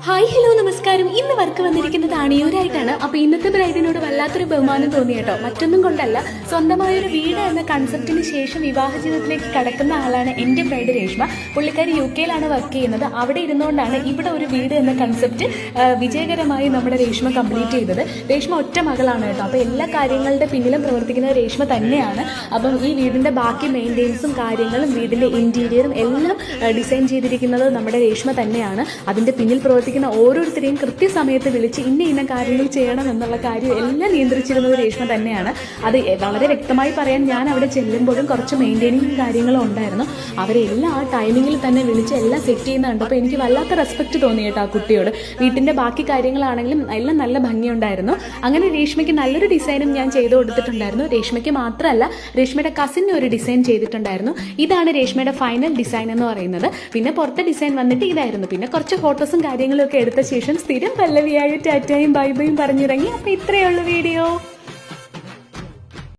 Hi hello നമസ്കാരം. ഇന്ന് work വന്നിരിക്കുന്നത് അണിയൂരായിട്ടാണ്. അപ്പോൾ ഇന്നത്തെ ബ്രൈഡിനോട് വല്ലാത്തൊരു ബഹുമാനം തോന്നി കേട്ടോ. മറ്റൊന്നും കൊണ്ടല്ല, സ്വന്തമായൊരു വീട് എന്ന കൺസെപ്റ്റിന് ശേഷം വിവാഹ ജീവിതത്തിലേക്ക് കടക്കുന്ന ആളാണ് എൻ്റെ ബ്രൈഡ് രേഷ്മ. പുള്ളിക്കാരി UK-ലാണ് വർക്ക് ചെയ്യുന്നത്. അവിടെ ഇരുന്നുകൊണ്ടാണ് ഇവിടെ ഒരു വീട് എന്ന കൺസെപ്റ്റ് വിജയകരമായി നമ്മുടെ രേഷ്മ കംപ്ലീറ്റ് ചെയ്തത്. രേഷ്മ ഒറ്റ മകളാണ് കേട്ടോ. അപ്പോൾ എല്ലാ കാര്യങ്ങളുടെ പിന്നിലും പ്രവർത്തിക്കുന്നത് രേഷ്മ തന്നെയാണ്. അപ്പം ഈ വീടിൻ്റെ ബാക്കി മെയിൻ്റെനൻസും കാര്യങ്ങളും വീടിൻ്റെ ഇൻറ്റീരിയറും എല്ലാം ഡിസൈൻ ചെയ്തിരിക്കുന്നത് നമ്മുടെ രേഷ്മ തന്നെയാണ്. അതിൻ്റെ പിന്നിൽ പ്രവർത്തിക്കുന്ന ഓരോരുത്തരെയും കൃത്യസമയത്ത് വിളിച്ച് ഇന്ന കാര്യങ്ങൾ ചെയ്യണം എന്നുള്ള കാര്യം എല്ലാം നിയന്ത്രിച്ചിരുന്നത് രേഷ്മ തന്നെയാണ്. അത് വളരെ വ്യക്തമായി പറയാൻ, ഞാൻ അവിടെ ചെല്ലുമ്പോഴും കുറച്ച് മെയിൻറ്റെയിനിങ് കാര്യങ്ങളും ഉണ്ടായിരുന്നു. അവരെല്ലാം ആ ടൈമിങ്ങിൽ തന്നെ വിളിച്ച് എല്ലാം സെറ്റ് ചെയ്യുന്ന കണ്ടപ്പോൾ എനിക്ക് വല്ലാത്ത റെസ്പെക്റ്റ് തോന്നി കേട്ടോ ആ കുട്ടിയോട്. വീട്ടിൻ്റെ ബാക്കി കാര്യങ്ങളാണെങ്കിലും എല്ലാം നല്ല ഭംഗിയുണ്ടായിരുന്നു. അങ്ങനെ രേഷ്മയ്ക്ക് നല്ലൊരു ഡിസൈനും ഞാൻ ചെയ്തു കൊടുത്തിട്ടുണ്ടായിരുന്നു. രേഷ്മയ്ക്ക് മാത്രമല്ല, രേഷ്മയുടെ കസിന് ഒരു ഡിസൈൻ ചെയ്തിട്ടുണ്ടായിരുന്നു. ഇതാണ് രേഷ്മയുടെ ഫൈനൽ ഡിസൈൻ എന്ന് പറയുന്നത്. പിന്നെ പുറത്തെ ഡിസൈൻ വന്നിട്ട് ഇതായിരുന്നു. പിന്നെ കുറച്ച് ഫോട്ടോസും കാര്യങ്ങളും ഒക്കെ എടുത്ത ശേഷം സ്ഥിരം പല്ലവിയായ ടാറ്റയും ബൈ ബൈയും പറഞ്ഞിറങ്ങി. അപ്പോൾ ഇത്രയേ ഉള്ളൂ വീഡിയോ.